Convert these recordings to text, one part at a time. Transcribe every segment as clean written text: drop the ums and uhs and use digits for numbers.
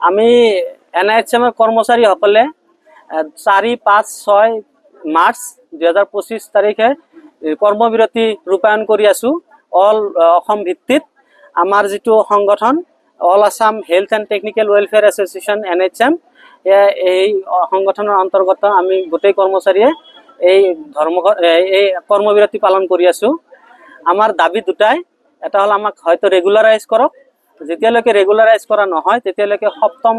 আমি NHM কৰ্মচাৰী সকলে 4, 5, 6 মাৰ্চ 2025 তাৰিখে কৰ্মবিৰতি ৰূপায়ণ কৰি আছো অল অসম ভিত্তিত আমাৰ যেটো সংগঠন all Assam health and technical welfare association NHM এই সংগঠনৰ অন্তৰ্গত আমি গোটেই কৰ্মচাৰীয়ে এই কৰ্মবিৰতি পালন কৰি আছো আমাৰ দাবী দুটাই এটা হল আমাক হয়তো ৰেগুলাৰাইজ কৰক যেতিয়ালৈকে ৰেগুলাৰাইজ কৰা নহয় তেতিয়ালৈকে সপ্তম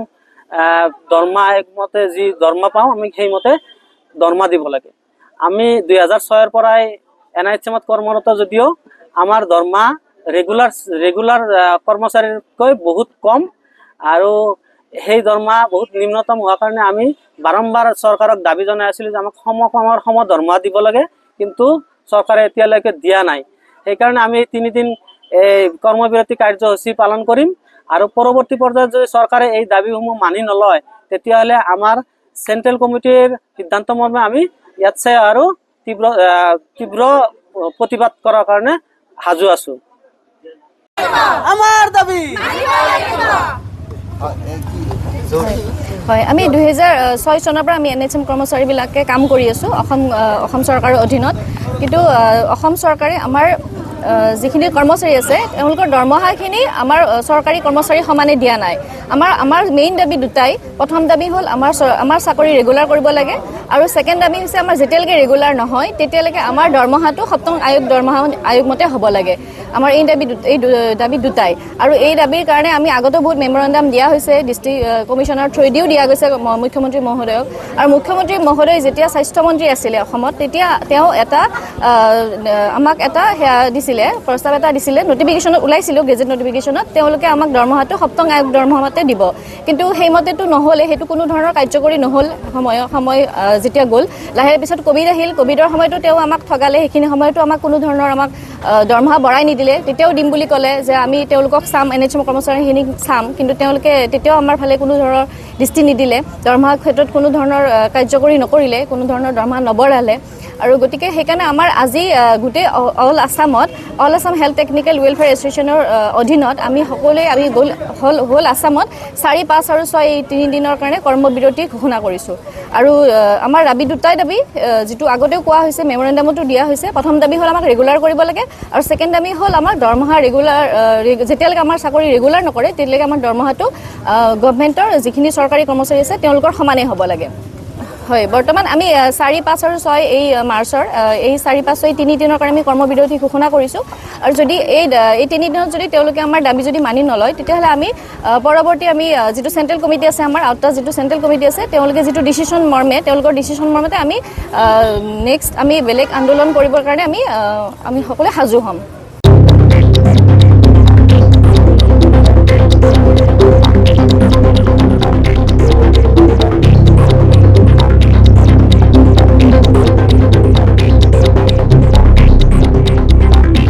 দৰমহা একমতে যি দৰমহা পাওঁ আমি সেইমতে দৰমহা দিব লাগে আমি 2006 ৰ পৰাই NHM কৰ্মৰত যদিও আমাৰ দৰমহা ৰেগুলাৰ কৰ্মচাৰীতকৈ বহুত কম আৰু সেই দৰমহা বহুত নিম্নতম হোৱাৰ কাৰণে আমি বাৰম্বাৰ চৰকাৰক দাবী জনাই আছিলোঁ যে আমাক সম দৰমহা দিব লাগে কিন্তু চৰকাৰে এতিয়ালৈকে দিয়া নাই সেইকাৰণে আমি 3 দিন এই কৰ্মবিৰতি কাৰ্যসূচী পালন কৰিম আৰু পৰৱৰ্তী পৰ্যায়ত যদি চৰকাৰে এই দাবীসমূহ মানি নলয় তেতিয়াহলে আমাৰ সেন্ট্ৰেল কমিটিৰ সিদ্ধান্ত মৰ্মে আমি ইয়াতছে আৰু তীব্ৰ প্ৰতিবাদ কৰাৰ কাৰণে সাজু আছো আমাৰ দাবী হয় আমি 2006 চনৰ পৰা আমি NHM কৰ্মচাৰী বিলাকে কাম কৰি আছো অসম চৰকাৰৰ অধীনত কিন্তু অসম চৰকাৰে আমাৰ যিখিনি কৰ্মচাৰী আছে তেওঁলোকৰ দৰমহাখিনি আমাৰ চৰকাৰী কৰ্মচাৰী সমানে দিয়া নাই আমাৰ মেইন দাবী দুটাই প্ৰথম দাবী হ'ল আমাৰ চাকৰি ৰেগুলাৰ কৰিব লাগে আৰু সেকেন্ড দাবী হৈছে আমাৰ যেতিয়ালৈকে ৰেগুলাৰ নহয় তেতিয়ালৈকে আমাৰ দৰমহাটো সপ্তম আয়োগ মতে হ'ব লাগে আমাৰ এই দাবী দুটাই আৰু এই দাবীৰ কাৰণে আমি আগতে বহুত মেমৰেণ্ডাম দিয়া হৈছে ডিস্ট্ৰিক্ট কমিশনাৰ থ্ৰুদিও দিয়া গৈছে মুখ্যমন্ত্ৰী মহোদয়ক আৰু মুখ্যমন্ত্ৰী মহোদয় যেতিয়া স্বাস্থ্য মন্ত্ৰী আছিল অসমত তেতিয়া তেওঁ এটা আমাক এটা দিছিলে প্ৰস্তাৱ এটা দিছিলে নটিফিকেশনত ওলাইছিল গেজেট নটিফিকেশনত তেওঁলোকে আমাক দৰমহাটো সপ্তম আয়োগ দৰমহাতে দিব কিন্তু সেইমতেটো নহলে হেতু কোনো ধৰণৰ কাৰ্যকৰী নহল সময় যেতিয়া গল লাহে পিছত কোভিড আহিল কোভিডৰ সময়তো তেওঁ আমাক ঠগালে সেইখিনি সময়তো আমাক কোনো ধৰণৰ আমাক দৰমহা বঢ়াই নিদিলে তেতিয়াও দিম বুলি ক'লে যে আমি তেওঁলোকক চাম NHM কৰ্মচাৰীখিনিক চাম কিন্তু তেওঁলোকে তেতিয়াও আমাৰ ফালে কোনো ধৰণৰ দৃষ্টি নিদিলে দৰমহাৰ ক্ষেত্ৰত কোনো ধৰণৰ কাৰ্যকৰী নকৰিলে কোনো ধৰণৰ দৰমহা নবঢ়ালে আৰু গতিকে সেইকাৰণে আমাৰ আজি গোটেই all Assam health technical welfare এসোসিয়েশনৰ অধীনত আমি সকলোৱে আমি হোল আসামত 4, 5 আৰু 6 এই 3 দিনৰ কাৰণে কৰ্মবিৰতি ঘোষণা কৰিছো আৰু আমাৰ দাবী দুটাই দাবী যেটো আগতেও কোৱা হৈছে মেমৰেণ্ডামতো দিয়া হৈছে প্ৰথম দাবী হ'ল আমাক ৰেগুলাৰ কৰিব লাগে আৰু সেকেন্ড দাবী হ'ল আমাৰ দৰমহা ৰেগুলাৰ যেতিয়ালৈকে আমাৰ চাকৰি ৰেগুলাৰ নকৰে তেতিয়ালৈকে আমাৰ দৰমহাটো গভৰ্ণমেণ্টৰ যিখিনি চৰকাৰী কৰ্মচাৰী আছে তেওঁলোকৰ সমানে হ'ব লাগে হয় বৰ্তমান আমি 4, 5 আৰু 6 এই মাৰ্চৰ এই 4, 5, 6 3 দিনৰ কাৰণে আমি কৰ্মবিৰতি ঘোষণা কৰিছো আৰু যদি এই 3 দিনত যদি তেওঁলোকে আমাৰ দাবী যদি মানি নলয় তেতিয়াহলে আমি পৰৱৰ্তী আমি যেটো সেন্ট্ৰেল কমিটি আছে আমাৰ আউটাৰ যেটো সেন্ট্ৰেল কমিটি আছে তেওঁলোকে যেটো ডিসিশন মৰ্মে আমি নেক্সট আমি বেলেগ আন্দোলন কৰিবৰ কাৰণে আমি সকলোৱে সাজু হ'ম